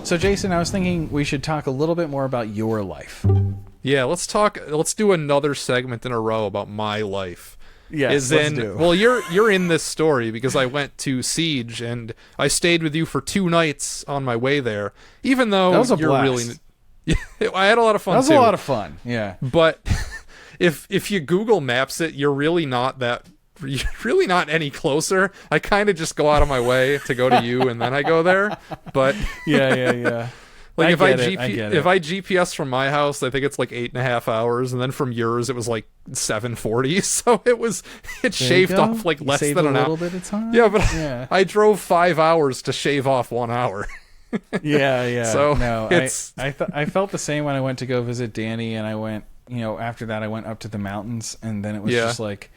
So, Jason, I was thinking we should talk a little bit more about your life. Yeah, let's do another segment in a row about my life. Yes, let's do. Well, you're in this story because I went to SEGE and I stayed with you for 2 nights on my way there. Even though that was a you're blast. I had a lot of fun. That was too. a lot of fun. Yeah. But if you Google Maps it, you're really not any closer. I kind of just go out of my way to go to you, and then I go there. But yeah. Like if I GPS GPS from my house, I think it's like 8.5 hours, and then from yours it was like 7:40. So it shaved off like less than an hour. A little bit of time. Yeah, but I drove 5 hours to shave off 1 hour. Yeah. So no, I felt the same when I went to go visit Danny, and I went, after that I went up to the mountains, and then it was just like,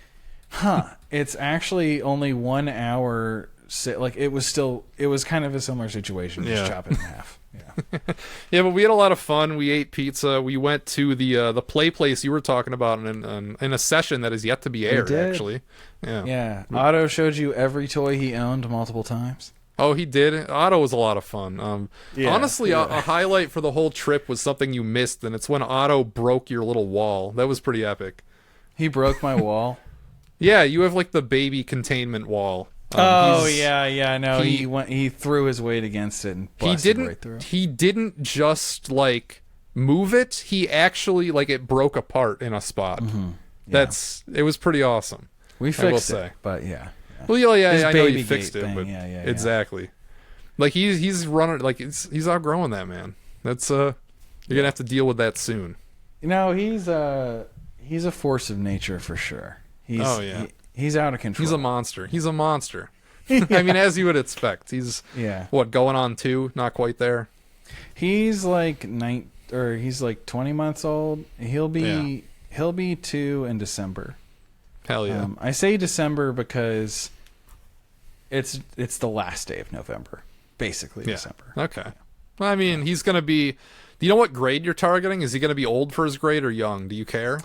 it's actually only 1 hour. Like it was kind of a similar situation. Just chop it in half. Yeah. Yeah, but we had a lot of fun. We ate pizza. We went to the play place you were talking about in a session that is yet to be aired. Actually, yeah. Otto showed you every toy he owned multiple times. Oh, he did. Otto was a lot of fun. Honestly, a highlight for the whole trip was something you missed, and it's when Otto broke your little wall. That was pretty epic. He broke my wall. Yeah, you have like the baby containment wall. No, he threw his weight against it and busted right through. He didn't just like move it. He actually like it broke apart in a spot. Mm-hmm. Yeah. It was pretty awesome. We fixed it, but yeah. Well, yeah, I know you fixed it, thing. but exactly. Like he's running like he's outgrowing that, man. That's you're gonna have to deal with that soon. He's a force of nature for sure. He's out of control. He's a monster. I mean, as you would expect. He's going on 2, not quite there. He's like 20 months old. He'll be 2 in December. Hell yeah. I say December because it's the last day of November, basically December. Okay. Well, I mean, he's gonna be. Do you know what grade you're targeting? Is he gonna be old for his grade or young? Do you care?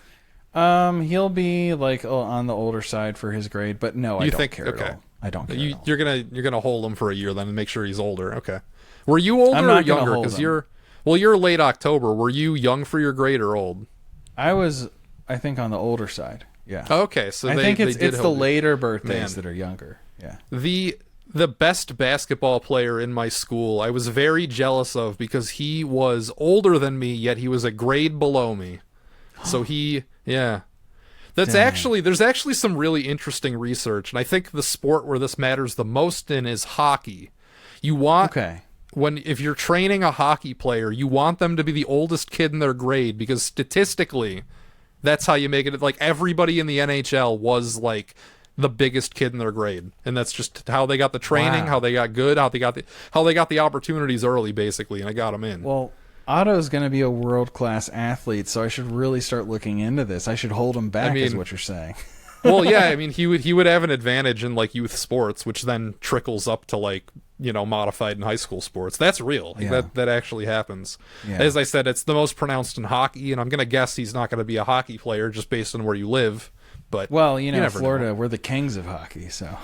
He'll be like on the older side for his grade, but no, I don't care at all. I don't care. You're gonna hold him for a year then and make sure he's older. Okay. Were you older or younger? Because you're late October. Were you young for your grade or old? I was, I think, on the older side. Yeah. Okay, so I think it's the later birthdays that are younger. Yeah. The best basketball player in my school, I was very jealous of because he was older than me, yet he was a grade below me. So there's actually some really interesting research, and I think the sport where this matters the most in is hockey. You want if you're training a hockey player, you want them to be the oldest kid in their grade because statistically, that's how you make it. Like everybody in the NHL was like the biggest kid in their grade, and that's just how they got the training, how they got good, how they got the opportunities early, basically, and I got them in. Well, Otto's going to be a world-class athlete, so I should really start looking into this. I should hold him back, is what you're saying. Well, yeah, I mean, he would have an advantage in like youth sports, which then trickles up to like modified in high school sports. That's real. That actually happens. Yeah. As I said, it's the most pronounced in hockey, and I'm gonna guess he's not gonna be a hockey player just based on where you live. But Florida, we're the kings of hockey, so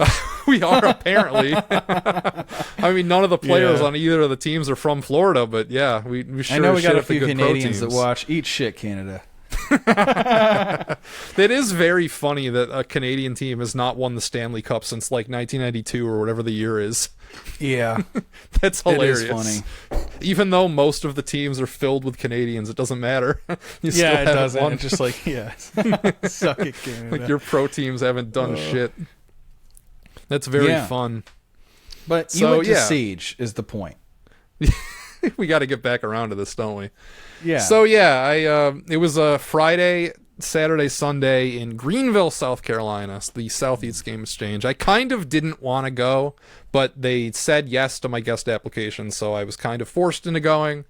we are apparently. I mean, none of the players on either of the teams are from Florida, but yeah, we sure. I know we got a few Canadians that watch. Eat shit, Canada. It is very funny that a Canadian team has not won the Stanley Cup since like 1992 or whatever the year is. Yeah. That's hilarious. It is funny. Even though most of the teams are filled with Canadians, it doesn't matter. It doesn't. Won. It's just like, suck it, Canada. Like your pro teams haven't done shit. That's very fun. But you went to SEGE is the point. We got to get back around to this, don't we? Yeah. So it was a Friday, Saturday, Sunday in Greenville, South Carolina, the Southeast Game Exchange. I kind of didn't want to go, but they said yes to my guest application, so I was kind of forced into going.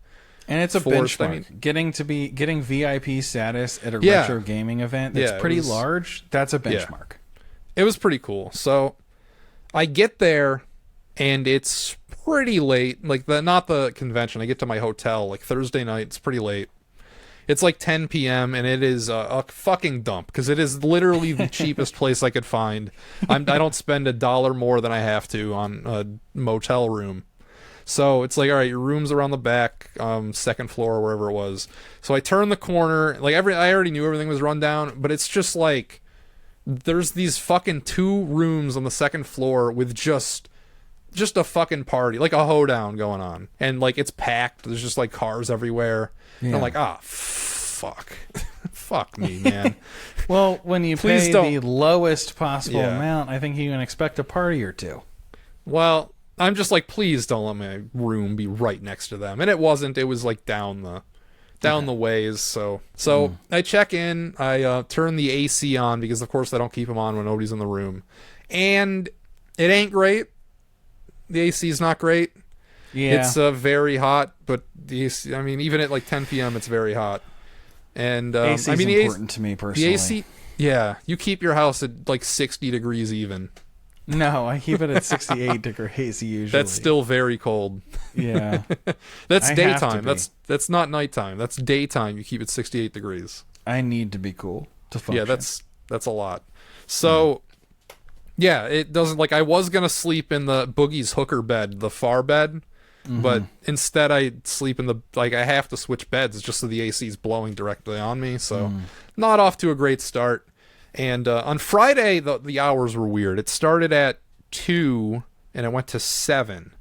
And it's a benchmark. Getting VIP status at a retro gaming event that's pretty large, that's a benchmark. It was pretty cool. So I get there and it's pretty late. Like not the convention. I get to my hotel like Thursday night. It's pretty late. It's like 10 p.m. and it is a fucking dump because it is literally the cheapest place I could find. I don't spend $1 more than I have to on a motel room. So it's like, all right, your room's around the back, second floor, wherever it was. So I turn the corner, like I already knew everything was run down, but it's just like there's these fucking 2 rooms on the second floor with just a fucking party, like a hoedown going on, and like it's packed. There's just like cars everywhere. And I'm like, fuck, fuck me, man. Well, when you pay the lowest possible amount, I think you can expect a party or two. Well, I'm just like, please don't let my room be right next to them. And it wasn't. It was like down the ways. So I check in. I turn the AC on because, of course, I don't keep them on when nobody's in the room. And it ain't great. The AC is not great. Yeah. It's very hot, but the AC, I mean, even at like 10 p.m., it's very hot. And AC is important to me personally. The AC, yeah, you keep your house at like 60 degrees even. No, I keep it at 68 degrees usually. That's still very cold. Yeah. That's daytime. That's not nighttime. That's daytime. You keep it 68 degrees. I need to be cool to function. Yeah, that's a lot. So, yeah, it doesn't, like, I was going to sleep in the Boogie's hooker bed, the far bed, but instead I sleep in the, like, I have to switch beds just so the AC is blowing directly on me. So, not off to a great start. And on Friday, the hours were weird. It started at 2 and it went to 7.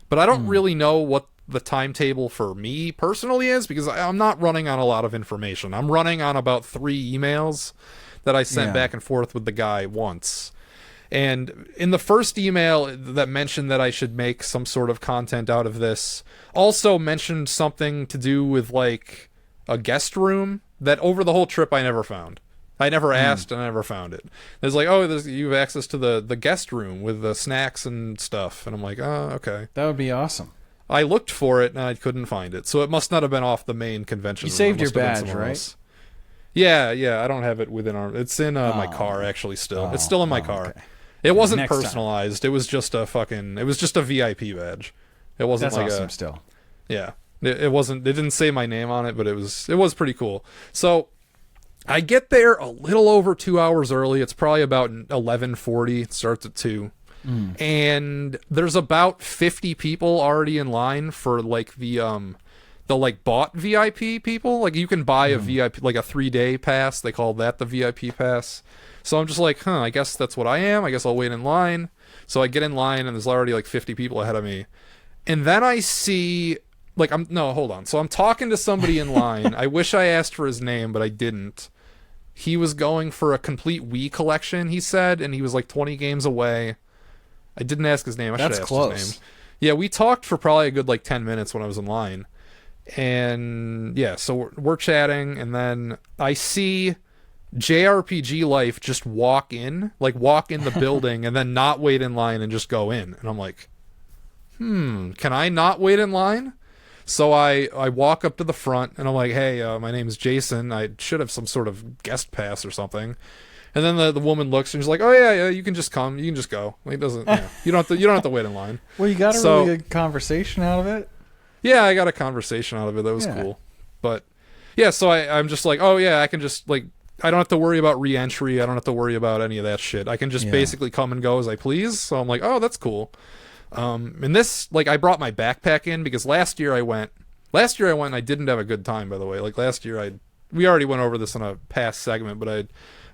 But I don't really know what the timetable for me personally is because I'm not running on a lot of information. I'm running on about 3 emails that I sent back and forth with the guy once. And in the first email that mentioned that I should make some sort of content out of this, also mentioned something to do with like a guest room that over the whole trip I never found. I never asked and I never found it. There's like, you have access to the guest room with the snacks and stuff. And I'm like, oh, okay. That would be awesome. I looked for it and I couldn't find it. So it must not have been off the main convention. You saved your badge, right? Else. Yeah. I don't have it within it's in my car actually still. It's still in my car. Okay. It wasn't next personalized. Time. It was just a VIP badge. It wasn't That's like awesome still. Yeah. It wasn't, it didn't say my name on it, but it was pretty cool. So I get there a little over 2 hours early. It's probably about 11:40. It starts at 2. And there's about 50 people already in line for like the like bought VIP people. Like you can buy a VIP, like a 3-day pass. They call that the VIP pass. So I'm just like, I guess that's what I am. I guess I'll wait in line. So I get in line and there's already like 50 people ahead of me. And then I see like hold on. So I'm talking to somebody in line. I wish I asked for his name, but I didn't. He was going for a complete Wii collection, he said, and he was like 20 games away. I didn't ask his name. I should have asked his name. Yeah, we talked for probably a good like 10 minutes when I was in line. And yeah, so we're chatting, and then I see JRPG Life just walk in the building and then not wait in line and just go in. And I'm like, can I not wait in line? So I walk up to the front and I'm like, hey, my name's Jason. I should have some sort of guest pass or something. And then the woman looks and she's like, oh yeah, you can just come. You can just go. Like, it doesn't, you don't have to wait in line. Well, you got a really good conversation out of it. Yeah, I got a conversation out of it. That was cool. But yeah, so I'm just like, oh yeah, I can just like, I don't have to worry about re-entry. I don't have to worry about any of that shit. I can just basically come and go as I please. So I'm like, oh, that's cool. And this, like, I brought my backpack in because last year I went and I didn't have a good time, by the way. Like last year we already went over this in a past segment, but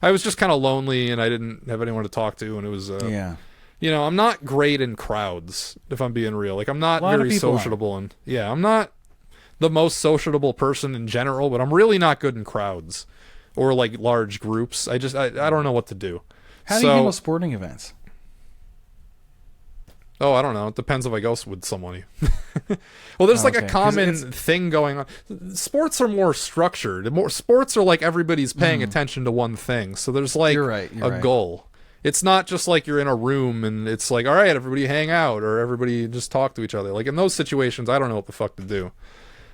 I was just kind of lonely and I didn't have anyone to talk to, and it was I'm not great in crowds, if I'm being real. Like I'm not very sociable, and I'm not the most sociable person in general, but I'm really not good in crowds or like large groups. I don't know what to do. How do you handle sporting events? Oh, I don't know. It depends if I go with somebody. Well, there's like a common thing going on. Sports are more structured. Sports are like everybody's paying attention to one thing. So there's like a goal. It's not just like you're in a room and it's like, all right, everybody hang out or everybody just talk to each other. Like in those situations, I don't know what the fuck to do.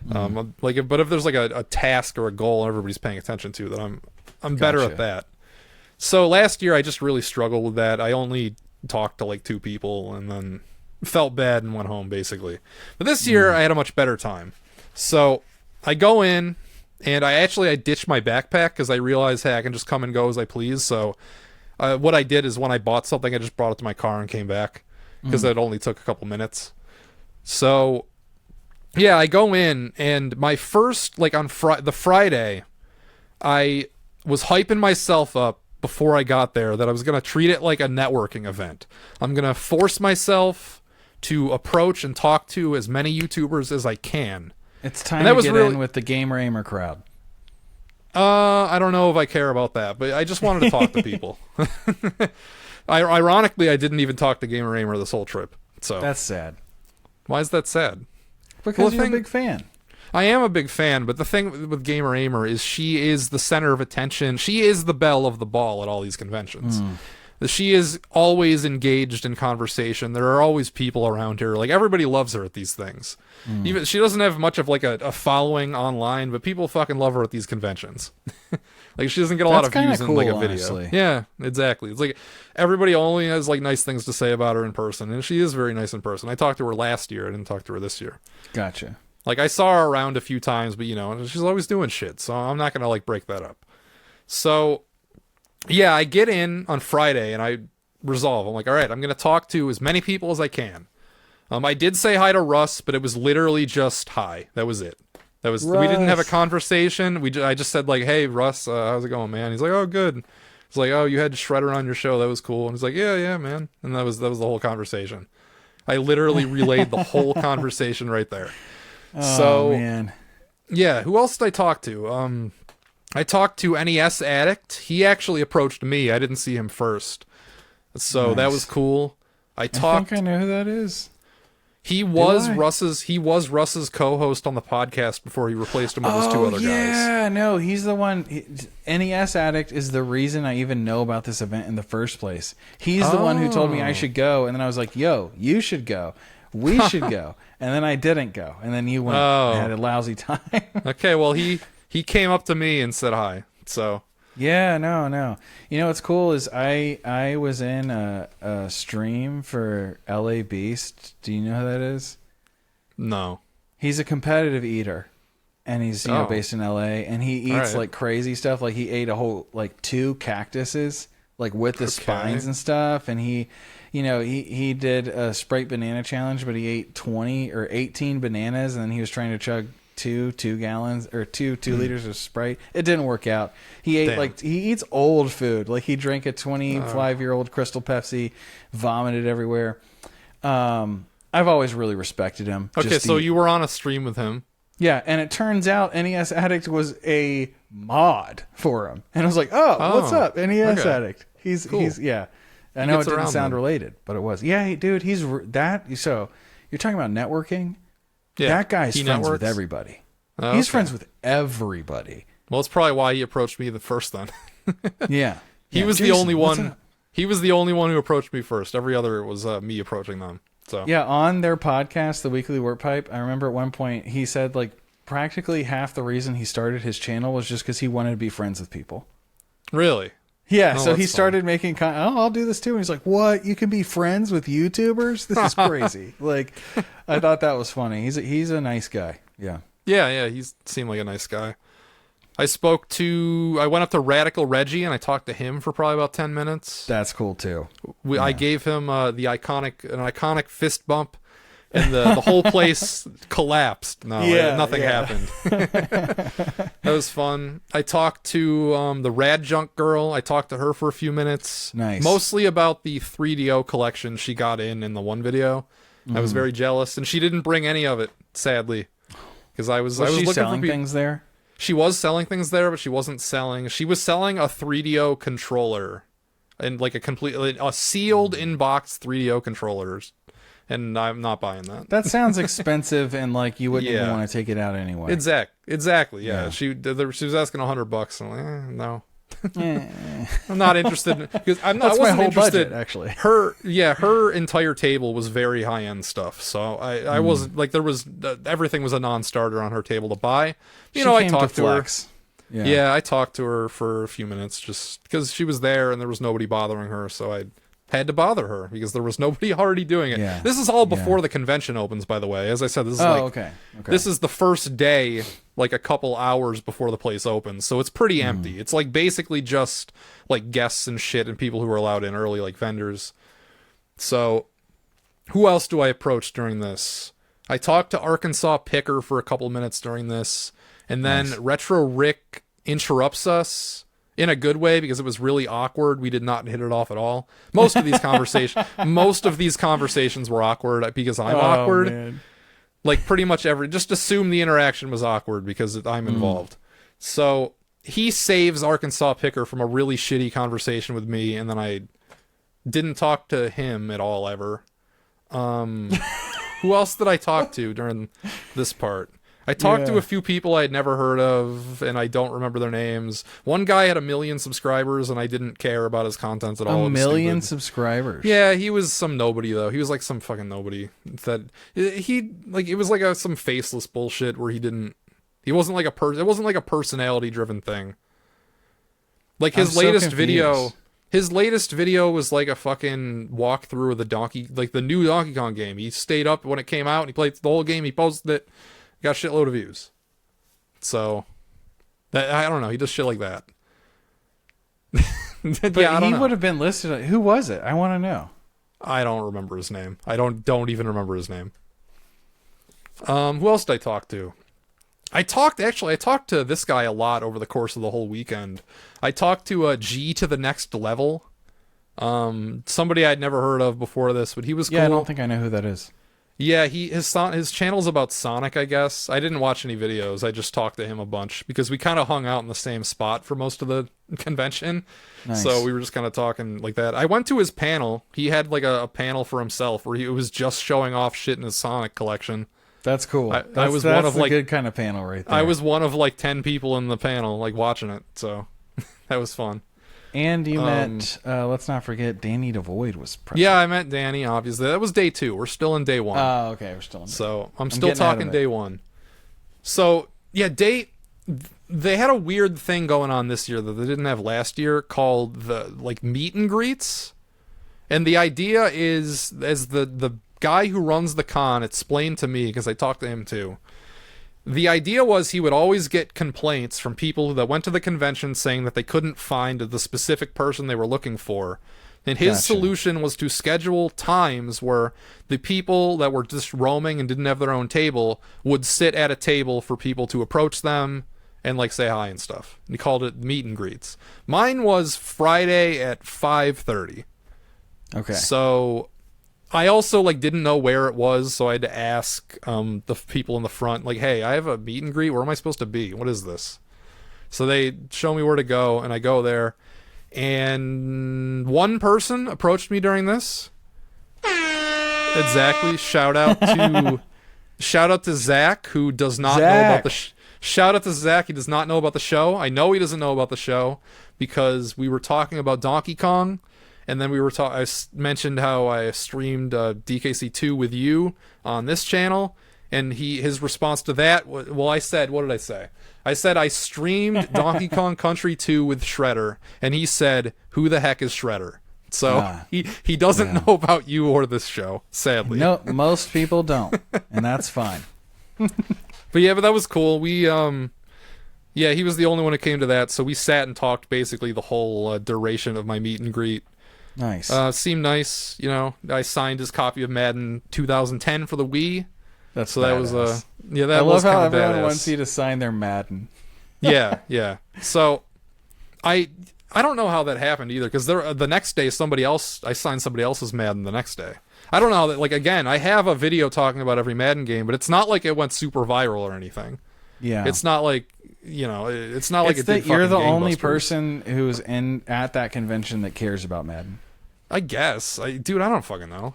But if there's like a task or a goal everybody's paying attention to, then I'm better at that. So last year I just really struggled with that. I only talked to like 2 people and then felt bad and went home basically. But this year I had a much better time. So I go in and I ditched my backpack because I realized, hey, I can just come and go as I please. So what I did is when I bought something, I just brought it to my car and came back because it only took a couple minutes. So yeah, I go in, and my first, like, on the Friday, I was hyping myself up before I got there that I was going to treat it like a networking event. I'm going to force myself to approach and talk to as many YouTubers as I can. It's time to get in with the Gamer Aimer crowd. I don't know if I care about that, but I just wanted to talk to people. Ironically, I didn't even talk to Gamer Aimer this whole trip. So that's sad. Why is that sad? Because you're a big fan. I am a big fan, but the thing with Gamer Aimer is she is the center of attention. She is the belle of the ball at all these conventions. She is always engaged in conversation. There are always people around her. Like, everybody loves her at these things. Even she doesn't have much of like a following online, but people fucking love her at these conventions. Like, she doesn't get a lot of views in like a video. Honestly. Yeah, exactly. It's like everybody only has like nice things to say about her in person, and she is very nice in person. I talked to her last year. I didn't talk to her this year. Gotcha. Like, I saw her around a few times, but, you know, she's always doing shit, so I'm not going to, like, break that up. So, yeah, I get in on Friday, and I resolve. I'm like, all right, I'm going to talk to as many people as I can. I did say hi to Russ, but it was literally just hi. That was it. That was Russ. We didn't have a conversation. I just said, like, hey, Russ, how's it going, man? He's like, oh, good. He's like, oh, you had Shredder on your show. That was cool. And he's like, yeah, man. And that was the whole conversation. I literally relayed the whole conversation right there. Oh, man. Yeah, who else did I talk to? I talked to NES Addict. He actually approached me. I didn't see him first. So that was cool. I think I know who that is. He was Russ's co-host on the podcast before he replaced him with his two other guys. Yeah, no, he's the one. NES Addict is the reason I even know about this event in the first place. He's the one who told me I should go, and then I was like, yo, you should go. We should go. And then I didn't go. And then you went and had a lousy time. Okay, well, he came up to me and said hi. So yeah, no. You know what's cool is I was in a stream for LA Beast. Do you know who that is? No. He's a competitive eater. And he's based in LA, and he eats like crazy stuff. Like, he ate a whole 2 cactuses, like, with the spines and stuff, and he did a Sprite banana challenge, but he ate 20 or 18 bananas, and then he was trying to chug 2 gallons or 2 liters of Sprite. It didn't work out. He ate he eats old food. Like, he drank a 25-year-old Crystal Pepsi, vomited everywhere. I've always really respected him. Okay, so you were on a stream with him. Yeah, and it turns out NES Addict was a mod for him. And I was like, oh, what's up, NES Addict? He's yeah. I know it didn't sound related, but it was. Yeah, dude, he's that. So you're talking about networking? Yeah, that guy's friends with everybody. He's friends with everybody. Well, it's probably why he approached me the first then. Yeah. He was the only one. He was the only one who approached me first. Every other was me approaching them. So yeah, on their podcast, The Weekly Warp Pipe, I remember at one point he said like practically half the reason he started his channel was just because he wanted to be friends with people. Really? Yeah, so he started making I'll do this too. And he's like, what? You can be friends with YouTubers? This is crazy. Like, I thought that was funny. He's a nice guy. Yeah. Yeah, he seemed like a nice guy. I went up to Radical Reggie and I talked to him for probably about 10 minutes. That's cool too. I gave him an iconic fist bump, and the whole place collapsed. Nothing happened. That was fun. I talked to the Rad Junk girl. I talked to her for a few minutes. Nice. Mostly about the 3DO collection she got in the one video. I was very jealous, and she didn't bring any of it, sadly, because I was looking selling for things there. She was selling things there, but she wasn't selling. She was selling a 3DO controller, and like a sealed in-box 3DO controllers, and I'm not buying that. That sounds expensive, and like you wouldn't even want to take it out anyway. Exactly. Yeah. She was asking $100. I'm like, no. I'm not interested because I wasn't interested. Budget, actually. Her entire table was very high end stuff, so I wasn't like everything was a non-starter on her table to buy. I talked to her. Yeah, I talked to her for a few minutes just because she was there and there was nobody bothering her, so I had to bother her because there was nobody already doing it. Yeah. This is all before the convention opens, by the way. As I said, this is this is the first day, like a couple hours before the place opens, so it's pretty empty. It's like basically just like guests and shit and people who are allowed in early, like vendors. So who else do I approach during this? I talked to Arkansas Picker for a couple minutes during this, and then Nice. Retro Rick interrupts us in a good way because it was really awkward. We did not hit it off at all. Most of these conversations were awkward because I'm awkward. Man. Like pretty much just assume the interaction was awkward because I'm involved. So he saves Arkansas Picker from a really shitty conversation with me, and then I didn't talk to him at all ever. Who else did I talk to during this part? I talked to a few people I had never heard of, and I don't remember their names. One guy had 1 million subscribers, and I didn't care about his content at all. 1 million subscribers. Yeah, he was some nobody though. He was like some fucking nobody. It was like some faceless bullshit where he wasn't like it wasn't like a personality driven thing. Like his latest video was like a fucking walkthrough of the new Donkey Kong game. He stayed up when it came out and he played the whole game. He posted it, got a shitload of views. So, I don't know. He does shit like that. But yeah, he would have been listed. Who was it? I want to know. I don't remember his name. I don't even remember his name. Who else did I talk to? I talked to this guy a lot over the course of the whole weekend. I talked to G to the next level. Somebody I'd never heard of before this, but he was cool. Yeah, I don't think I know who that is. Yeah, his channel's about Sonic, I guess. I didn't watch any videos. I just talked to him a bunch because we kind of hung out in the same spot for most of the convention. Nice. So we were just kind of talking like that. I went to his panel. He had like a panel for himself where he was just showing off shit in his Sonic collection. That's cool. I was one of a like good kind of panel right there. I was one of like 10 people in the panel like watching it. So that was fun. And you met, let's not forget, Danny DeVoid was present. Yeah, I met Danny, obviously. That was day 2. We're still in day 1. Oh, okay. We're still in So I'm still getting out of talking it. day 1. So, yeah, they had a weird thing going on this year that they didn't have last year called the, like, meet and greets. And the idea is, as the guy who runs the con explained to me, because I talked to him too, the idea was he would always get complaints from people that went to the convention saying that they couldn't find the specific person they were looking for. And his solution was to schedule times where the people that were just roaming and didn't have their own table would sit at a table for people to approach them and like say hi and stuff. And he called it meet and greets. Mine was Friday at 5:30. Okay. So I also like didn't know where it was, so I had to ask the people in the front, like, "Hey, I have a meet and greet. Where am I supposed to be? What is this?" So they show me where to go, and I go there. And one person approached me during this. Exactly. Shout out to Zach, who does not know about the. Shout out to Zach. He does not know about the show. I know he doesn't know about the show because we were talking about Donkey Kong. And then I mentioned how I streamed DKC2 with you on this channel, and his response to that, I said, what did I say? I said I streamed Donkey Kong Country 2 with Shredder, and he said, "Who the heck is Shredder?" So he doesn't know about you or this show, sadly. No, most people don't, and that's fine. But that was cool. We he was the only one who came to that, so we sat and talked basically the whole duration of my meet and greet. Nice. Seemed nice, I signed his copy of Madden 2010 for the Wii. That's so badass. That was I love how everyone badass. wants you to sign their Madden. Yeah. So I don't know how that happened either, because the next day I signed somebody else's Madden the next day. I don't know how that, like, again, I have a video talking about every Madden game, but it's not like it went super viral or anything. Yeah. It's not like it's not like it did. You're the fucking only gangbusters. person who's at that convention that cares about Madden. I guess. Dude, I don't fucking know.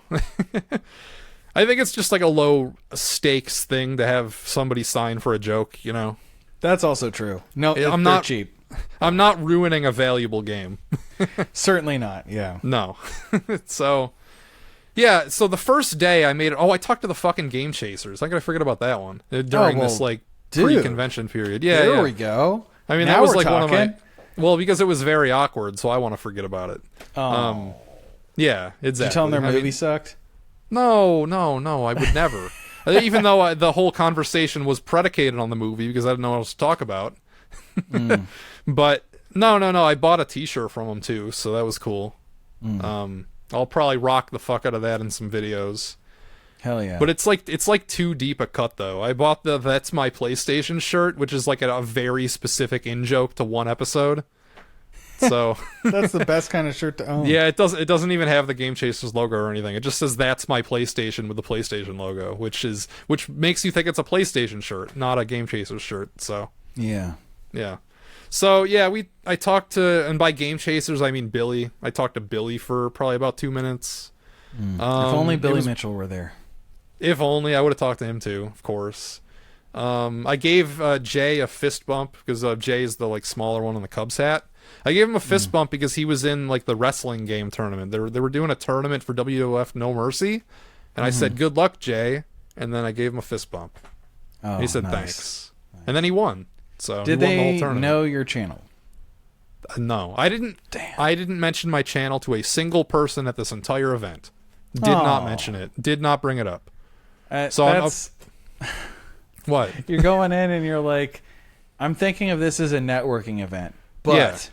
I think it's just like a low stakes thing to have somebody sign for a joke, That's also true. No, I'm they're not cheap. I'm not ruining a valuable game. Certainly not, yeah. No. So the first day I made it. I talked to the fucking Game Chasers. I gotta forget about that one during this like pre-convention period. Yeah, there we go. I mean, now that was we're like talking. one of my. Well, because it was very awkward, so I want to forget about it. Oh. Yeah, exactly. Did you tell them their movie sucked? No, I would never. Even though the whole conversation was predicated on the movie because I didn't know what else to talk about. But no, I bought a T-shirt from them too, so that was cool. I'll probably rock the fuck out of that in some videos. Hell yeah. But it's like too deep a cut though. I bought the That's My PlayStation shirt, which is like a very specific in-joke to one episode. So that's the best kind of shirt to own. Yeah, it doesn't even have the Game Chasers logo or anything. It just says That's My PlayStation with the PlayStation logo, which makes you think it's a PlayStation shirt, not a Game Chasers shirt. So yeah. So yeah, I talked to, and by Game Chasers I mean Billy. I talked to Billy for probably about 2 minutes. If only Billy Mitchell were there. If only I would have talked to him too, of course. I gave Jay a fist bump because Jay is the like smaller one in the Cubs hat. I gave him a fist bump because he was in like the wrestling game tournament. They were doing a tournament for WWF No Mercy, and I said good luck, Jay, and then I gave him a fist bump. Oh, he said thanks, and then he won. So did he won the whole they tournament. know your channel? No, I didn't. Damn. I didn't mention my channel to a single person at this entire event. Did not mention it. Did not bring it up. So that's what? You're going in and you're like, I'm thinking of this as a networking event, but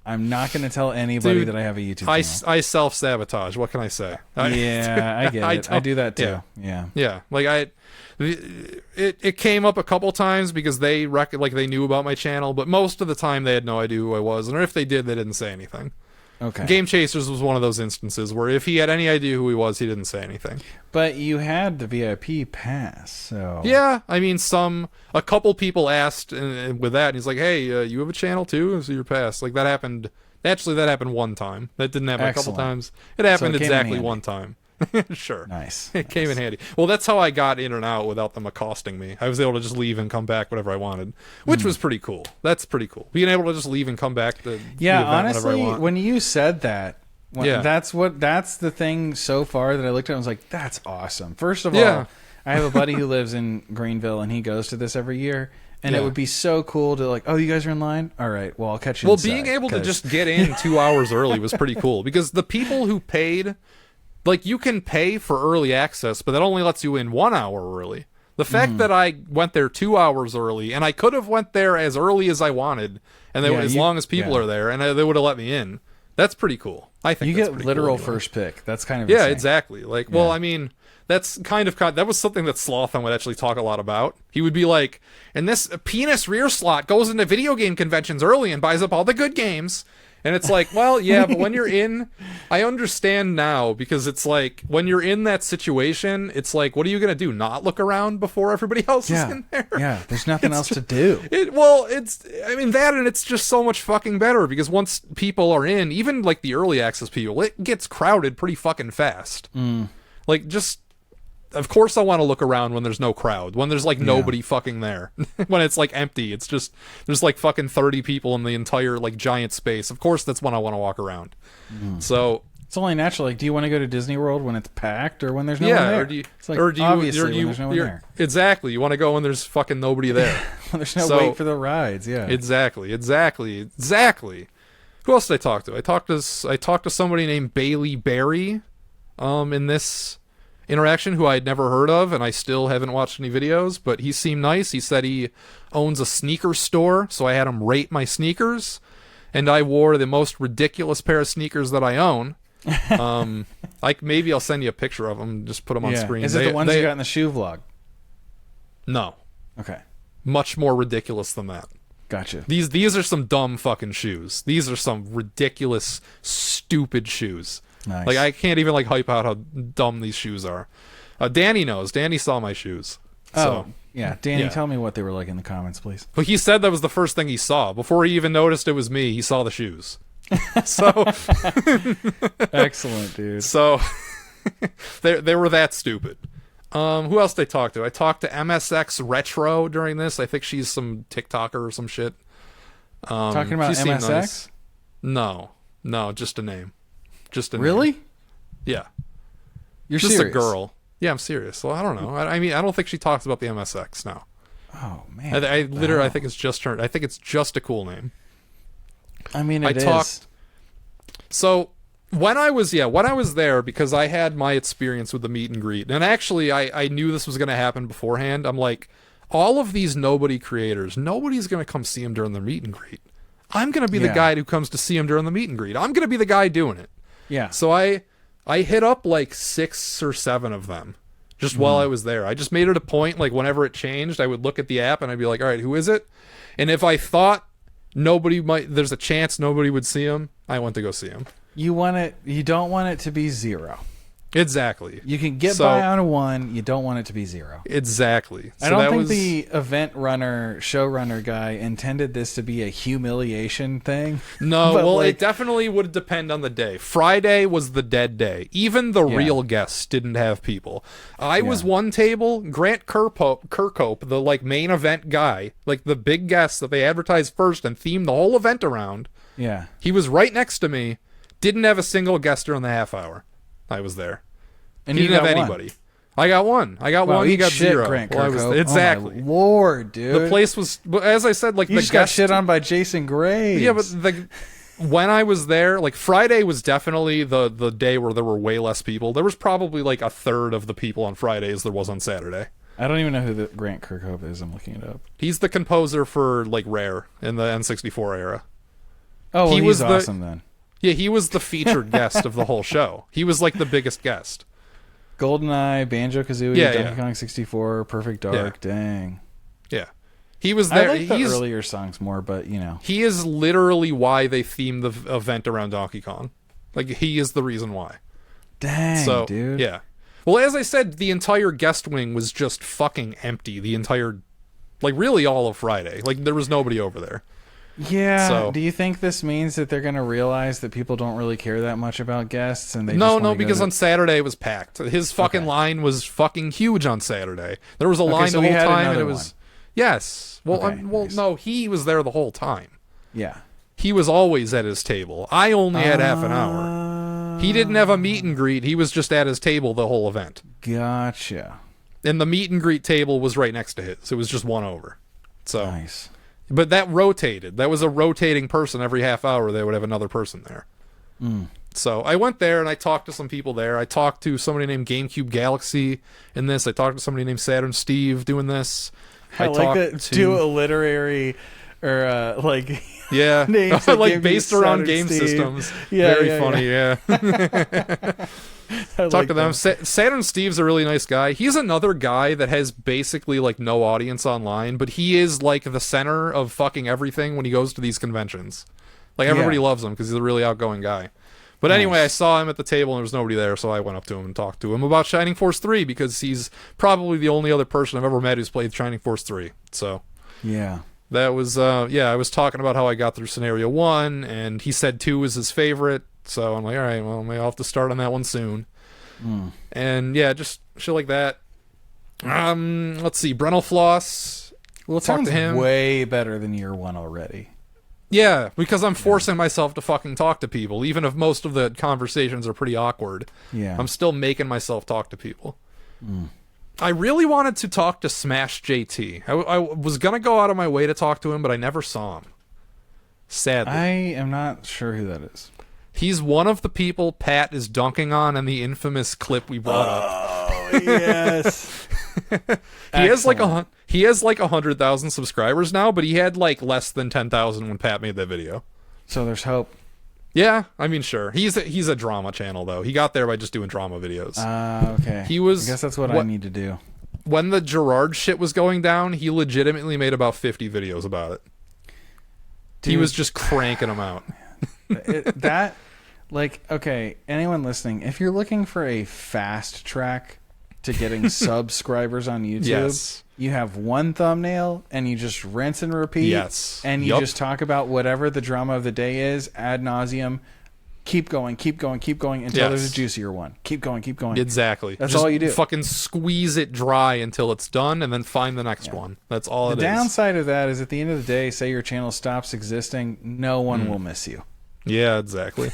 I'm not going to tell anybody that I have a YouTube channel. I self-sabotage. What can I say? Yeah, I get it. I do that too. Yeah. Like it came up a couple times because they knew about my channel, but most of the time they had no idea who I was, and if they did, they didn't say anything. Okay. Game Chasers was one of those instances where if he had any idea who he was, he didn't say anything. But you had the VIP pass, so yeah. I mean, a couple people asked with that, and he's like, "Hey, you have a channel too? So your pass." Like that happened. Actually, that happened one time. That didn't happen a couple times. It happened exactly one time. Sure. Nice. It came in handy. Well, that's how I got in and out without them accosting me. I was able to just leave and come back whenever I wanted, which was pretty cool. That's pretty cool. Being able to just leave and come back to the event honestly, whenever I want. when you said that, that's the thing so far that I looked at and was like, that's awesome. First of all, I have a buddy who lives in Greenville and he goes to this every year. And it would be so cool to like, oh, you guys are in line? All right, well, I'll catch you inside. Being able to just get in 2 hours early was pretty cool because the people who paid, like, you can pay for early access, but that only lets you in 1 hour early. The fact that I went there 2 hours early, and I could have went there as early as I wanted, and as long as people are there, and they would have let me in. That's pretty cool. I think you that's get pretty literal cool, first pick. That's kind of yeah, insane. exactly. Like, well, I mean, that's that was something that Slothan would actually talk a lot about. He would be like, and this penis rear slot goes into video game conventions early and buys up all the good games. And it's like, well, yeah, but when you're in, I understand now, because it's like, when you're in that situation, it's like, what are you going to do? Not look around before everybody else is in there? Yeah, there's nothing else to do. That, and it's just so much fucking better, because once people are in, even like the early access people, it gets crowded pretty fucking fast. Like, just, of course I want to look around when there's no crowd, when there's like nobody fucking there. When it's like empty, it's just, there's like fucking 30 people in the entire like giant space. Of course that's when I want to walk around. So it's only natural. Like, do you want to go to Disney World when it's packed or when there's no one there? Obviously when there's no one there. Exactly. You want to go when there's fucking nobody there. When there's no wait for the rides. Yeah. Exactly. Who else did I talk to? I talked to somebody named Bailey Berry, in this interaction, who I had never heard of, and I still haven't watched any videos, but he seemed nice. He said he owns a sneaker store, so I had him rate my sneakers, and I wore the most ridiculous pair of sneakers that I own. Maybe I'll send you a picture of them, just put them on screen. Is it the ones you got in the shoe vlog? No. Okay. Much more ridiculous than that. Gotcha. These are some dumb fucking shoes. These are some ridiculous, stupid shoes. Nice. Like, I can't even like hype out how dumb these shoes are. Danny knows. Danny saw my shoes. So, yeah. Danny, tell me what they were like in the comments, please. But he said that was the first thing he saw. Before he even noticed it was me, he saw the shoes. So excellent, dude. So they were that stupid. Who else did I talk to? I talked to MSX Retro during this. I think she's some TikToker or some shit. Talking about MSX? Nice. No, just a name. Really? Name. Yeah. You're just serious? a girl. Yeah, I'm serious. Well, I don't know. I mean, I don't think she talks about the MSX now. Oh man. I literally, I think it's just her. I think it's just a cool name. I mean, it is. So when I was there, because I had my experience with the meet and greet, and actually I knew this was going to happen beforehand. I'm like, all of these nobody creators, nobody's going to come see them during the meet and greet. I'm going to be the guy who comes to see them during the meet and greet. I'm going to be the guy doing it. Yeah. So I hit up like 6 or 7 of them, just while I was there. I just made it a point, like whenever it changed, I would look at the app and I'd be like, all right, who is it? And if I thought there's a chance nobody would see him, I went to go see him. You don't want it to be 0. Exactly. You can get by on a 1. You don't want it to be 0. Exactly. I don't think the event runner, showrunner guy intended this to be a humiliation thing. No, well, it definitely would depend on the day. Friday was the dead day. Even the real guests didn't have people. I was one table. Grant Kirkhope, the like main event guy, like the big guest that they advertised first and themed the whole event around. Yeah. He was right next to me. Didn't have a single guest during the half hour. I was there. And he you didn't got have anybody. I got one. He got shit, 0. Grant Exactly. Oh my Lord, dude. The place was, as I said, like you the just guest got shit on by Jason Graves. Yeah, but when I was there, like Friday was definitely the day where there were way less people. There was probably like a third of the people on Friday as there was on Saturday. I don't even know who the Grant Kirkhope is. I'm looking it up. He's the composer for like Rare in the N64 era. Oh, well, he's awesome then. Yeah, he was the featured guest of the whole show. He was like the biggest guest. GoldenEye, Banjo-Kazooie, Donkey Kong 64, Perfect Dark, dang. Yeah. He was there. I like the earlier songs more, but you know. He is literally why they themed the event around Donkey Kong. Like, he is the reason why. Dang, dude. Yeah. Well, as I said, the entire guest wing was just fucking empty. The entire, like, really all of Friday. Like, there was nobody over there. Yeah. So, do you think this means that they're going to realize that people don't really care that much about guests? And they because on Saturday it was packed. His fucking line was fucking huge on Saturday. There was a line the whole time, and it was yes. Well, nice. No, he was there the whole time. Yeah. He was always at his table. I only had half an hour. He didn't have a meet and greet. He was just at his table the whole event. Gotcha. And the meet and greet table was right next to his. It was just one over. So nice. But that rotated. That was a rotating person. Every half hour, they would have another person there. So I went there, and I talked to some people there. I talked to somebody named GameCube Galaxy in this. I talked to somebody named Saturn Steve doing this. I like that. Do a literary or like names like based around game Steve. Systems. Yeah, very funny. Yeah. Talk to them. Saturn Steve's a really nice guy. He's another guy that has basically like no audience online, but he is like the center of fucking everything when he goes to these conventions. Like everybody loves him because he's a really outgoing guy. But anyway, I saw him at the table and there was nobody there, so I went up to him and talked to him about Shining Force 3 because he's probably the only other person I've ever met who's played Shining Force 3. So yeah. That was I was talking about how I got through scenario 1 and he said 2 was his favorite. So I'm like, all right, well, maybe I'll have to start on that one soon. And yeah, just shit like that. Let's see, Brennel Floss. Well, it sounds way better than year 1 already. Yeah, because I'm forcing myself to fucking talk to people, even if most of the conversations are pretty awkward. Yeah, I'm still making myself talk to people. I really wanted to talk to Smash JT. I was gonna go out of my way to talk to him, but I never saw him. Sadly, I am not sure who that is. He's one of the people Pat is dunking on in the infamous clip we brought up. Oh, yes. He has like 100,000 subscribers now, but he had like less than 10,000 when Pat made that video. So there's hope. Yeah, I mean, sure. He's a drama channel though. He got there by just doing drama videos. Okay. He was. I guess that's what I need to do. When the Gerard shit was going down, he legitimately made about 50 videos about it. Dude, he was just cranking them out. Okay, anyone listening, if you're looking for a fast track to getting subscribers on YouTube, you have one thumbnail and you just rinse and repeat. Yes. And you just talk about whatever the drama of the day is ad nauseum. Keep going until there's a juicier one. Keep going. Exactly. That's just all you do. Fucking squeeze it dry until it's done and then find the next one. That's all it is. The downside of that is at the end of the day, say your channel stops existing, no one will miss you. Yeah, exactly.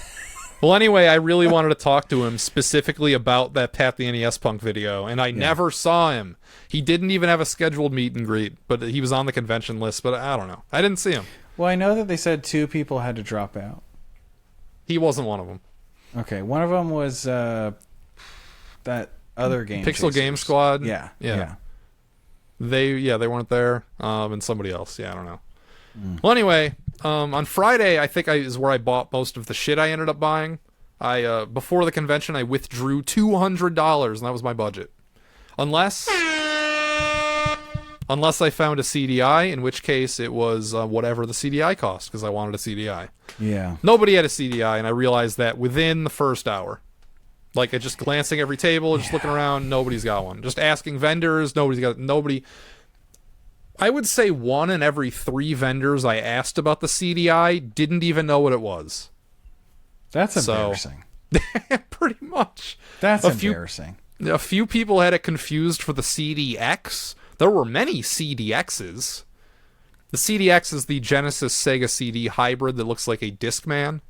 Well, anyway, I really wanted to talk to him specifically about that Pat the NES Punk video, and I never saw him. He didn't even have a scheduled meet and greet, but he was on the convention list, but I don't know. I didn't see him. Well, I know that they said 2 people had to drop out. He wasn't one of them. Okay, one of them was that other game Pixel Chasers. Game Squad. Yeah. They weren't there, and somebody else. Yeah, I don't know. Well, anyway, on Friday, I think is where I bought most of the shit I ended up buying. Before the convention, I withdrew $200, and that was my budget. Unless I found a CDI, in which case it was whatever the CDI cost, because I wanted a CDI. Yeah. Nobody had a CDI, and I realized that within the first hour. Like, just glancing every table, just looking around, nobody's got one. Just asking vendors, nobody. I would say 1 in every 3 vendors I asked about the CDI didn't even know what it was. That's embarrassing. Pretty much. That's embarrassing. A few people had it confused for the CDX. There were many CDXs. The CDX is the Genesis Sega CD hybrid that looks like a Discman.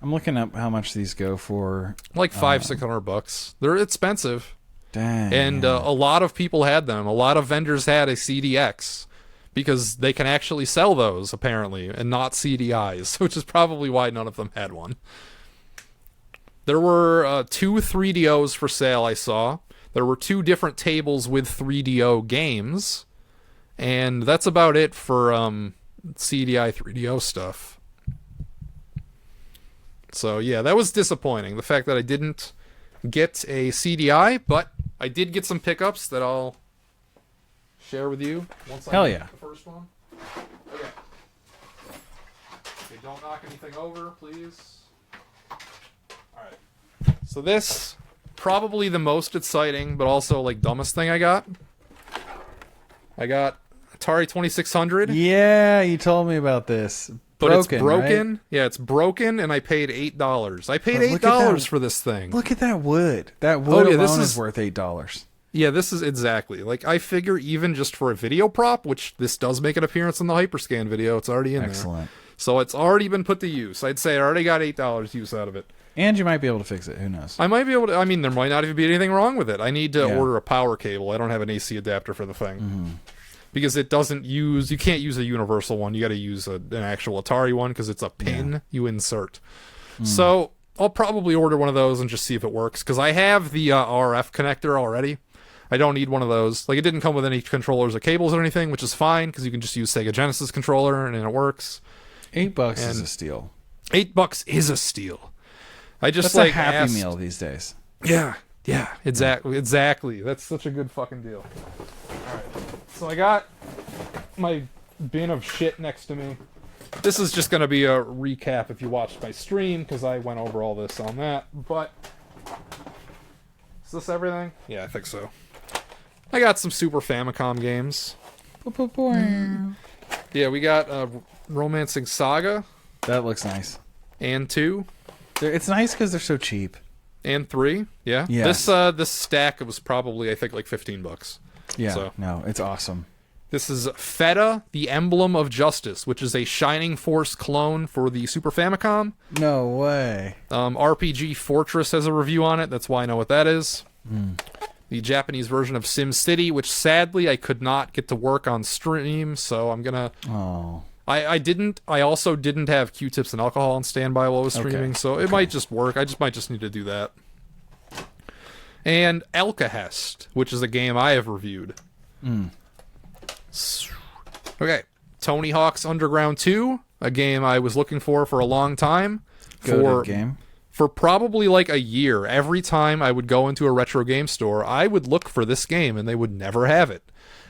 I'm looking up how much these go for. Like $500-$600. They're expensive. Dang. And a lot of people had them. A lot of vendors had a CDX because they can actually sell those, apparently, and not CDIs, which is probably why none of them had one. There were 2 3DOs for sale, I saw. There were 2 different tables with 3DO games. And that's about it for CDI 3DO stuff. So, yeah, that was disappointing. The fact that I didn't get a CDI, but I did get some pickups that I'll share with you once I get the first one. Okay. Okay, don't knock anything over, please. Alright. So this, probably the most exciting, but also, like, dumbest thing I got. I got Atari 2600. Yeah, you told me about this. But it's broken. Right? Yeah, it's broken, and I paid $8. I paid $8 for this thing. Look at that wood. That wood alone is worth $8. Yeah, this is exactly. Like, I figure even just for a video prop, which this does make an appearance in the Hyperscan video, it's already in there. Excellent. So it's already been put to use. I'd say I already got $8 use out of it. And you might be able to fix it. Who knows? I might be able to. I mean, there might not even be anything wrong with it. I need to order a power cable. I don't have an AC adapter for the thing. Mm-hmm. Because it doesn't use, you can't use a universal one. You got to use an actual Atari one because it's a pin you insert. So I'll probably order one of those and just see if it works. Because I have the RF connector already. I don't need one of those. Like, it didn't come with any controllers or cables or anything, which is fine because you can just use Sega Genesis controller and it works. $8 is a steal. $8 is a steal. I just That's a Happy Meal these days. Yeah, exactly. That's such a good fucking deal. All right. So I got my bin of shit next to me. This is just going to be a recap if you watched my stream, because I went over all this on that. But is this everything? Yeah, I think so. I got some Super Famicom games. Yeah, we got Romancing Saga. That looks nice. And 2. It's nice because they're so cheap. And 3, yeah. Yes. This stack was probably, I think, like $15. Yeah, so. No, it's awesome. This is Feta, the Emblem of Justice, which is a Shining Force clone for the Super Famicom. No way. RPG Fortress has a review on it. That's why I know what that is. The Japanese version of SimCity, which sadly I could not get to work on stream, so I'm gonna... Oh. I also didn't have Q-tips and alcohol on standby while I was streaming, so it might just work. I might just need to do that. And Alkahest, which is a game I have reviewed. Okay, Tony Hawk's Underground 2, a game I was looking for a long time. Good game. For probably like a year. Every time I would go into a retro game store, I would look for this game, and they would never have it.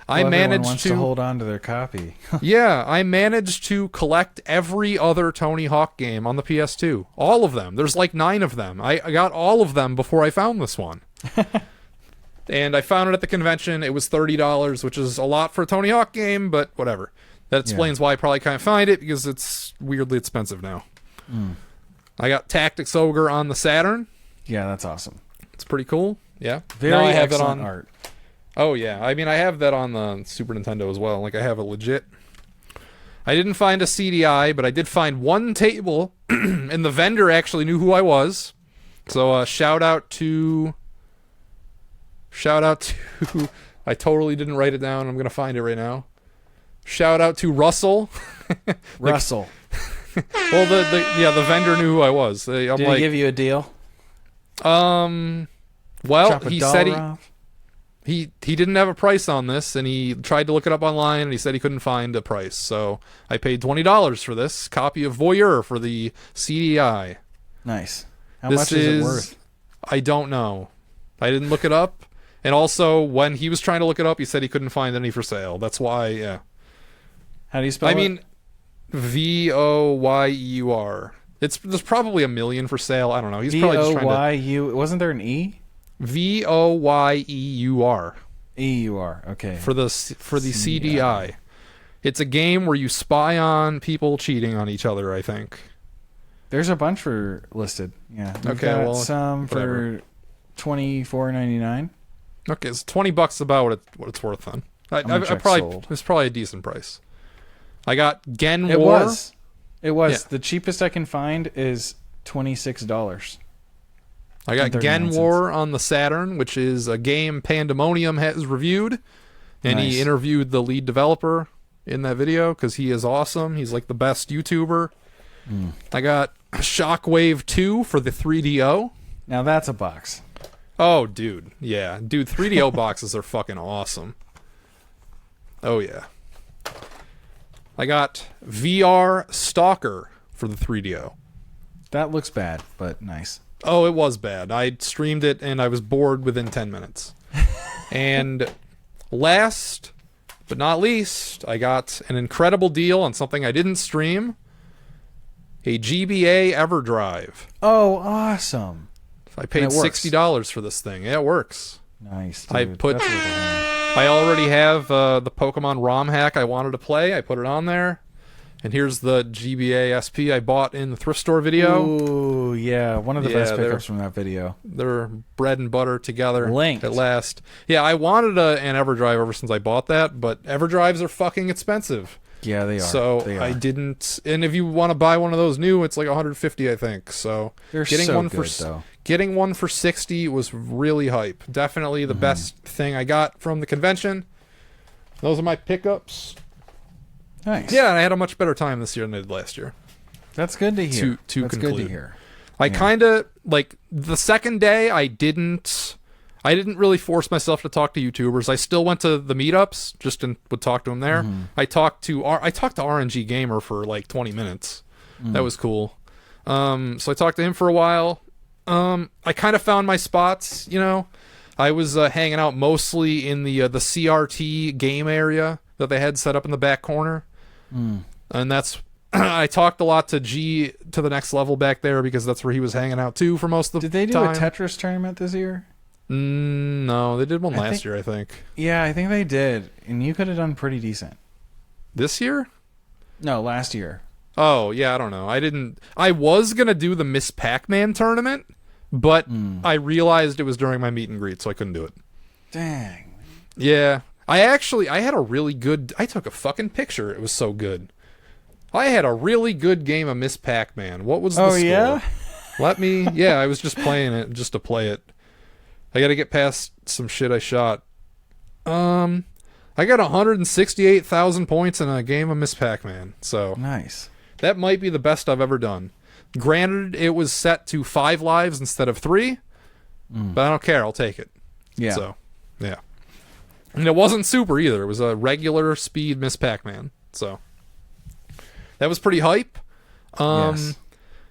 Well, I managed to hold on to their copy. Yeah, I managed to collect every other Tony Hawk game on the PS2. All of them. There's like 9 of them. I got all of them before I found this one. And I found it at the convention. It was $30, which is a lot for a Tony Hawk game, but whatever. That explains why I probably can't find it, because it's weirdly expensive now. I got Tactics Ogre on the Saturn. Yeah, that's awesome. It's pretty cool. Yeah. Very now I have excellent it on art. Oh, yeah. I mean, I have that on the Super Nintendo as well. Like, I have it legit. I didn't find a CDI, but I did find one table, and the vendor actually knew who I was. So, shout out to... I totally didn't write it down. I'm going to find it right now. Shout out to Russell. Russell. Well, the vendor knew who I was. Did he give you a deal? Well, he said he didn't have a price on this, and he tried to look it up online, and he said he couldn't find a price. So I paid $20 for this copy of Voyeur for the CDI. Nice. How much is it worth? I don't know. I didn't look it up. And also, when he was trying to look it up, he said he couldn't find any for sale. That's why, yeah. How do you spell it? I mean, Voyeur. There's probably 1 million for sale. I don't know. He's probably just trying to... Voyeu. Wasn't there an E? Voyeur. EUR. Okay. For the CDI. It's a game where you spy on people cheating on each other, I think. There's a bunch for listed. Yeah. Okay, well, some whatever. for $24.99. Okay, it's $20 about what it's worth then. I probably sold. It's probably a decent price. I got Gen It War. was. It was. Yeah. The cheapest I can find is $26. I got 39 Gen cents. War on the Saturn, which is a game Pandemonium has reviewed, and Nice. he interviewed the lead developer in that video because he is awesome. He's like the best YouTuber. I got Shockwave 2 for the 3DO. Now that's a box. Oh, dude. Yeah. Dude, 3DO boxes are fucking awesome. Oh, yeah. I got VR Stalker for the 3DO. That looks bad, but nice. Oh, it was bad. I streamed it and I was bored within 10 minutes. And last but not least, I got an incredible deal on something I didn't stream. A GBA EverDrive. Oh, awesome. I paid And it works. $60 for this thing. Yeah, it works. Nice, dude. I put- That's worth it. I already have the Pokemon ROM hack I wanted to play. I put it on there. And here's the GBA SP I bought in the thrift store video. Ooh, yeah. One of the Yeah, best they're- pickups from that video. They're bread and butter together Linked. at last. Yeah, I wanted an EverDrive ever since I bought that, but EverDrives are fucking expensive. Yeah, they are. So they are. I didn't. And if you want to buy one of those new, it's like 150, I think. So They're getting so one good, for though. getting one for 60 was really hype. Definitely the best thing I got from the convention. Those are my pickups. Nice. Yeah, and I had a much better time this year than I did last year. That's good to hear. To That's conclude. good to hear. I Yeah. kind of like the second day. I didn't really force myself to talk to YouTubers. I still went to the meetups, just would talk to them there. I talked to RNG Gamer for like 20 minutes. That was cool. So I talked to him for a while. I kind of found my spots. You know, I was hanging out mostly in the CRT game area that they had set up in the back corner, and that's. I talked a lot to G to the next level back there because that's where he was hanging out too for most of the Did they do time. a Tetris tournament this year? No, they did one I last think- year, I think. Yeah, I think they did. And you could have done pretty decent. This year? No, last year. Oh, yeah, I don't know. I was going to do the Miss Pac-Man tournament, but I realized it was during my meet and greet, so I couldn't do it. Dang. Yeah. I had a really good... I took a fucking picture. It was so good. I had a really good game of Miss Pac-Man. What was the score? Yeah? Yeah, I was just playing it just to play it. I got to get past some shit I shot. I got 168,000 points in a game of Miss Pac-Man. So Nice. that might be the best I've ever done. Granted, it was set to 5 lives instead of 3, but I don't care. I'll take it. Yeah. So, yeah. And it wasn't super either. It was a regular speed Miss Pac-Man. So that was pretty hype. Yes.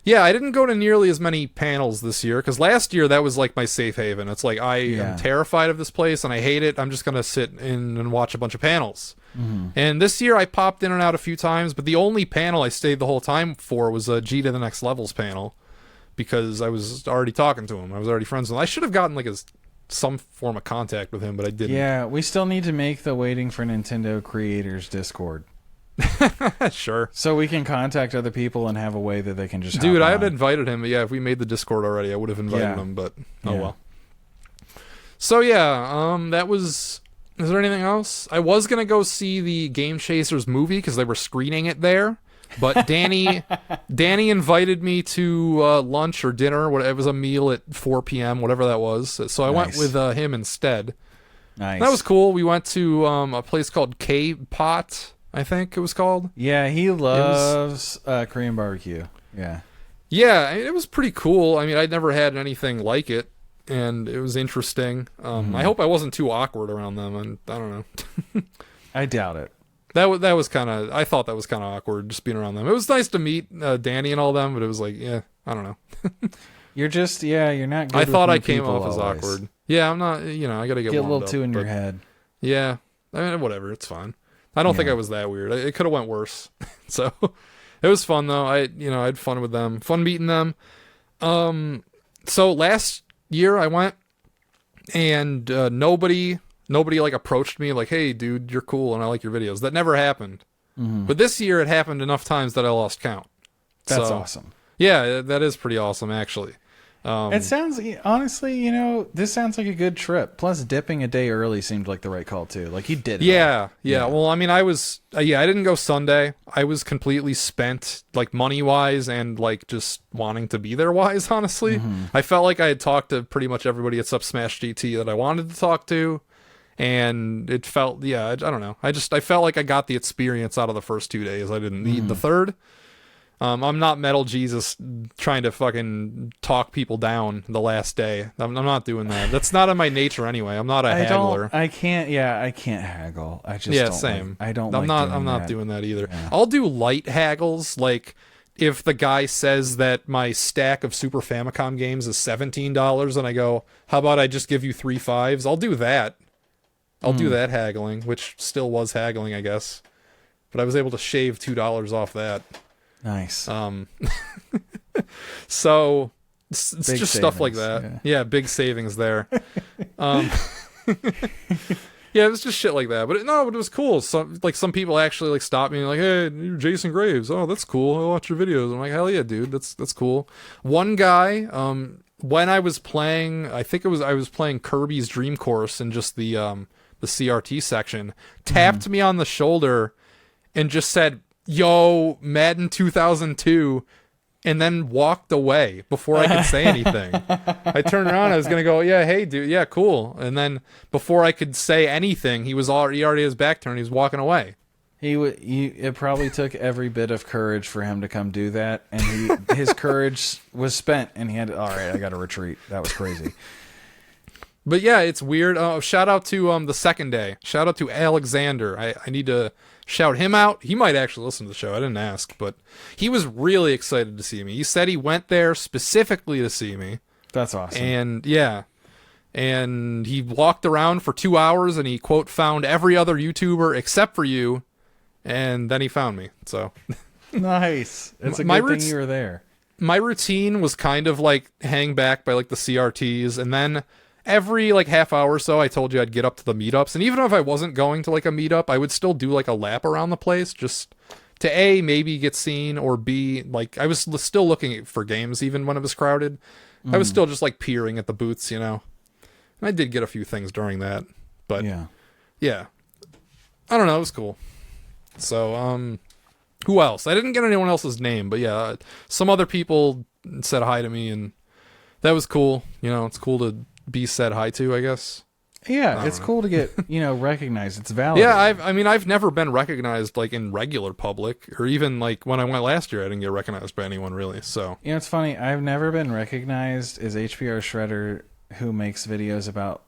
Yeah, I didn't go to nearly as many panels this year because last year that was like my safe haven. It's like I am terrified of this place and I hate it. I'm just going to sit in and watch a bunch of panels. And this year I popped in and out a few times, but the only panel I stayed the whole time for was a G to the Next Levels panel because I was already talking to him. I was already friends with him. I should have gotten like some form of contact with him, but I didn't. Yeah, we still need to make the Waiting for Nintendo Creators Discord. Sure. So we can contact other people and have a way that they can just Dude, hop I had on. invited him. Yeah, if we made the Discord already, I would have invited Yeah. him, but Yeah. well. So yeah, that was... Is there anything else? I was going to go see the Game Chasers movie because they were screening it there, but Danny invited me to lunch or dinner. It was a meal at 4 p.m., whatever that was. So I went Nice. with him instead. Nice. That was cool. We went to a place called K-Pot, I think it was called. Yeah, he loves Korean barbecue. Yeah. Yeah, it was pretty cool. I mean, I'd never had anything like it, and it was interesting. I hope I wasn't too awkward around them, and I don't know. I doubt it. That was kind of... I thought that was kind of awkward, just being around them. It was nice to meet Danny and all them, but it was like, yeah, I don't know. You're just, you're not good I with thought new I came people off as always. awkward. Yeah, I'm not. You know, I gotta get a warmed little up, too in your but head. yeah, I mean, whatever. It's fine. I don't think Yeah. I was that weird. It could have went worse. So it was fun though. I had fun with them. Fun meeting them. So last year I went and nobody like approached me like, hey dude, you're cool and I like your videos. That never happened. But this year it happened enough times that I lost count. That's So, awesome. Yeah, that is pretty awesome actually. It sounds, honestly, this sounds like a good trip. Plus, dipping a day early seemed like the right call too. Like he did. Yeah. Well, I mean, I was, I didn't go Sunday. I was completely spent, like money wise and like just wanting to be there wise. Honestly, I felt like I had talked to pretty much everybody at Sub Smash GT that I wanted to talk to, and it felt, I don't know. I felt like I got the experience out of the first 2 days. I didn't need the third. I'm not Metal Jesus trying to fucking talk people down the last day. I'm not doing that. That's not in my nature anyway. I'm not a haggler. I can't haggle. I just don't same. I don't. I'm not doing that either. Yeah. I'll do light haggles, like if the guy says that my stack of Super Famicom games is $17, and I go, "How about I just give you 3 5s?" I'll do that. I'll do that haggling, which still was haggling, I guess. But I was able to shave $2 off that. Nice. So it's Big just savings, stuff like that. Yeah, big savings there. Yeah, it was just shit like that. But it was cool. Some people actually like stopped me and like, hey, you're Jason Graves. Oh, that's cool. I watch your videos. I'm like, hell yeah, dude. That's cool. One guy, when I was playing, I was playing Kirby's Dream Course in just the CRT section, tapped me on the shoulder and just said, yo, Madden 2002, and then walked away before I could say anything. I turned around, I was gonna go, yeah, hey dude, yeah, cool. And then before I could say anything, he already had his back turned, he was walking away. It probably took every bit of courage for him to come do that, and his courage was spent, and he had to, all right, I gotta retreat. That was crazy. But yeah, it's weird. Shout out to the second day. Shout out to Alexander. I need to shout him out. He might actually listen to the show. I didn't ask, but he was really excited to see me. He said he went there specifically to see me. That's awesome. And yeah, and he walked around for 2 hours and he quote found every other YouTuber except for you, and then he found me. So nice. It's a good thing you were there. My routine was kind of like hang back by like the CRTs, and then every like half hour or so I told you I'd get up to the meetups, and even if I wasn't going to like a meetup, I would still do like a lap around the place just to A, maybe get seen, or B, like I was still looking for games even when it was crowded. I was still just like peering at the booths, and I did get a few things during that, but yeah, I don't know, it was cool. So who else? I didn't get anyone else's name, but yeah, some other people said hi to me, and that was cool. It's cool to be said hi to, I guess. Yeah, it's cool to get, recognized. It's valid. Yeah, I've never been recognized like in regular public, or even like when I went last year, I didn't get recognized by anyone really. So it's funny. I've never been recognized as HPR Shredder who makes videos about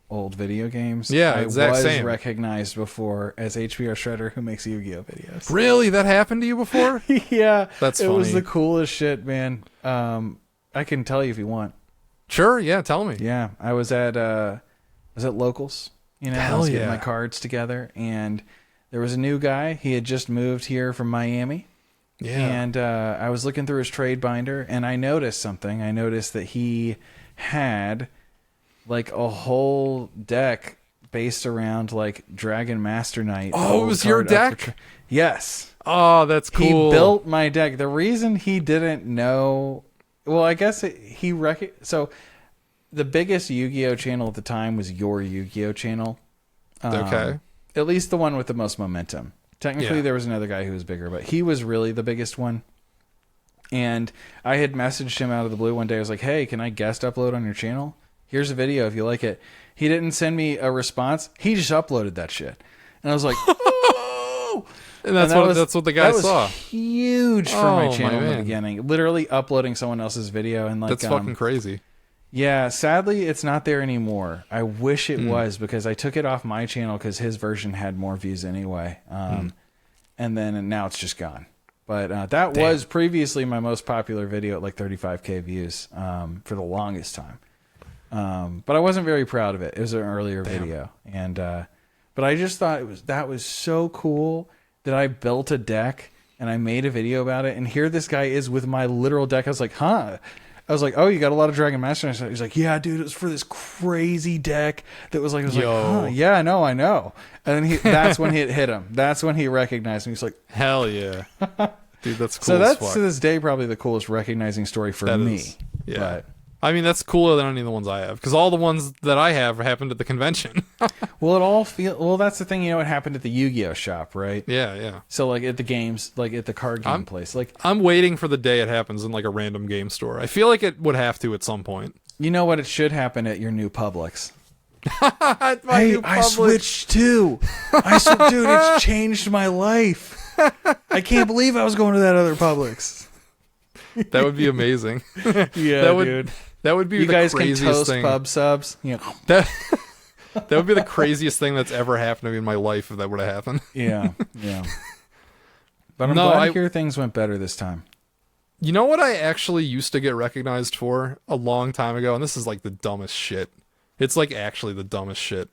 old video games. Yeah, I exact was same. recognized before as HPR Shredder who makes Yu-Gi-Oh videos. Really, that happened to you before? Yeah, that's funny. It was the coolest shit, man. I can tell you if you want. Sure, yeah, tell me. Yeah, I was at Locals. I was getting my cards together, and there was a new guy. He had just moved here from Miami. Yeah. And I was looking through his trade binder, and I noticed something. I noticed that he had like a whole deck based around like Dragon Master Knight. Oh, it was your deck? Yes. Oh, that's cool. He built my deck. The reason he didn't know... Well, I guess so the biggest Yu-Gi-Oh channel at the time was your Yu-Gi-Oh channel. Okay. At least the one with the most momentum. Technically, there was another guy who was bigger, but he was really the biggest one. And I had messaged him out of the blue one day. I was like, hey, can I guest upload on your channel? Here's a video if you like it. He didn't send me a response. He just uploaded that shit. And I was like, oh! And that's what the guy saw. That was huge for my channel in the beginning. Literally uploading someone else's video. And that's fucking crazy. Yeah, sadly, it's not there anymore. I wish it was, because I took it off my channel because his version had more views anyway. And now it's just gone. But that was previously my most popular video at like 35K views for the longest time. But I wasn't very proud of it. It was an earlier video, and but I just thought that was so cool that I built a deck and I made a video about it. And here this guy is with my literal deck. I was like, huh. I was like, oh, you got a lot of Dragon Master. And he's like, yeah, dude, it was for this crazy deck that was like, I was like, huh, yeah, I know. And then that's when it hit him. That's when he recognized me. He's like, hell yeah, dude, that's cool. So that's as fuck. To this day probably the coolest recognizing story for me. Yeah. But, I mean, that's cooler than any of the ones I have, because all the ones that I have happened at the convention. well, that's the thing. You know, it happened at the Yu-Gi-Oh shop, right? Yeah. So like at the games, like at the card game place, like I'm waiting for the day it happens in like a random game store. I feel like it would have to at some point. You know what? It should happen at your new Publix. Hey, I switched too. Dude, it's changed my life. I can't believe I was going to that other Publix. That would be amazing. Yeah, dude. That would be you the guys craziest can toast thing. pub subs. You know. That would be the craziest thing that's ever happened to me in my life if that would have happened. Yeah. But I'm glad to hear things went better this time. You know what I actually used to get recognized for a long time ago, and this is like the dumbest shit. It's like actually the dumbest shit.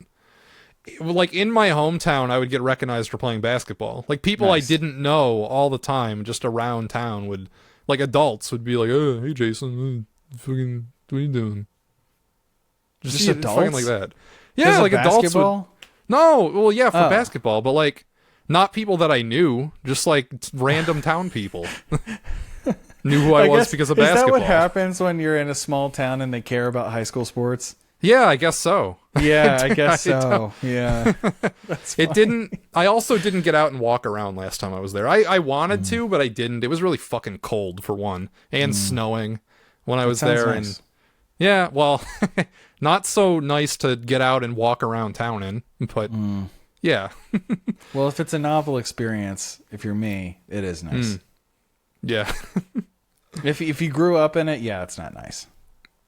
Like in my hometown, I would get recognized for playing basketball. Like people I didn't know all the time, just around town would, like adults would be like, "Oh, hey Jason, fucking, what are you doing?" Just adults, fucking like that. Yeah, like adults would. No, well, yeah, for basketball, but like not people that I knew, just like random town people knew who I was because of basketball. Is that what happens when you're in a small town and they care about high school sports? Yeah, I guess so. Yeah, I guess so. Yeah. It didn't. I also didn't get out and walk around last time I was there. I wanted to, but I didn't. It was really fucking cold for one, and snowing when I was there. Nice. And yeah, well, not so nice to get out and walk around town in, but yeah. Well, if it's a novel experience, if you're me, it is nice. Yeah. If you grew up in it, yeah, it's not nice.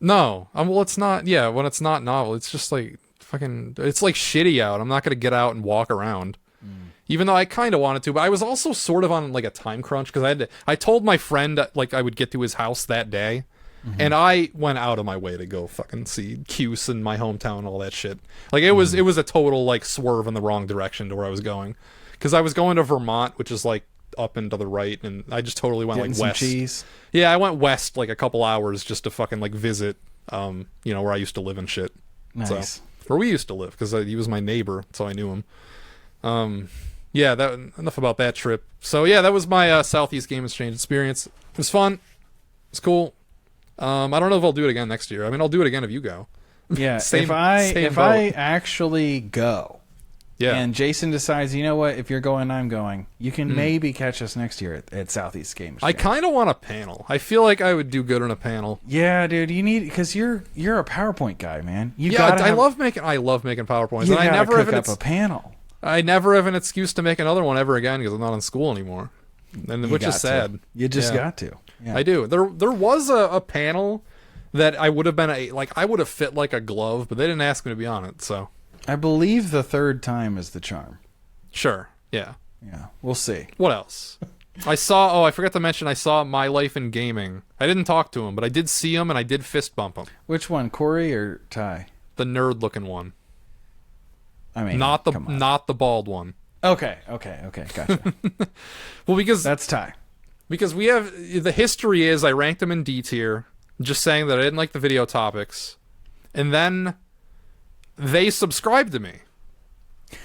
No, well, it's not. Yeah, when it's not novel, it's just like fucking. It's like shitty out. I'm not gonna get out and walk around, even though I kind of wanted to. But I was also sort of on like a time crunch because I told my friend like I would get to his house that day, and I went out of my way to go fucking see Cuse in my hometown and all that shit. Like it was a total like swerve in the wrong direction to where I was going, because I was going to Vermont, which is like up and to the right, and I just totally went like west. Cheese. Yeah, I went west like a couple hours just to fucking like visit, where I used to live and shit. Nice. So, where we used to live, because he was my neighbor, so I knew him. Yeah, enough about that trip. So yeah, that was my Southeast Game Exchange experience. It was fun. It's cool. I don't know if I'll do it again next year. I mean, I'll do it again if you go. Yeah, if I actually go. Yeah. And Jason decides, you know what, if you're going, I'm going. You can maybe catch us next year at Southeast Game Exchange. I kind of want a panel. I feel like I would do good on a panel. Yeah, dude, you need, because you're a PowerPoint guy, man. I love making PowerPoints. You and I never cook up a panel. I never have an excuse to make another one ever again because I'm not in school anymore, which is sad. You just got to. Yeah. I do. There was a panel that I would have been I would have fit like a glove, but they didn't ask me to be on it, so. I believe the third time is the charm. Sure. Yeah. Yeah. We'll see. What else? I forgot to mention I saw My Life in Gaming. I didn't talk to him, but I did see him and I did fist bump him. Which one, Corey or Ty? The nerd looking one. I mean, not the bald one. Okay. Gotcha. Well, because that's Ty. Because we have the history is I ranked him in D tier, just saying that I didn't like the video topics, and then they subscribed to me.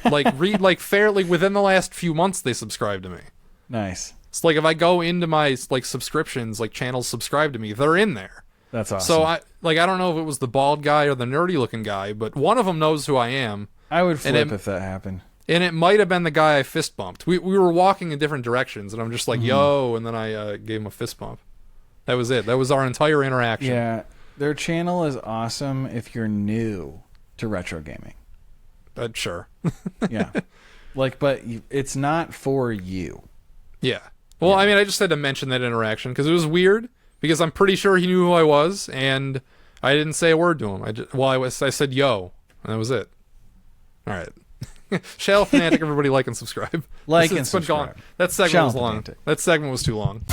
Like fairly within the last few months they subscribed to me. Nice. It's like if I go into my like subscriptions, like channels subscribe to me, they're in there. That's awesome. So I don't know if it was the bald guy or the nerdy looking guy, but one of them knows who I am. I would flip if that happened. And it might have been the guy I fist bumped. We were walking in different directions, and I'm just like, yo, and then I gave him a fist bump. That was it. That was our entire interaction. Yeah, their channel is awesome if you're new to retro gaming. Sure. Yeah. But it's not for you. Yeah. Well, I mean, I just had to mention that interaction because it was weird, because I'm pretty sure he knew who I was, and I didn't say a word to him. I said yo, and that was it. All right. Shell Fanatic, everybody like and subscribe. Like and subscribe. That segment was long. That segment was too long.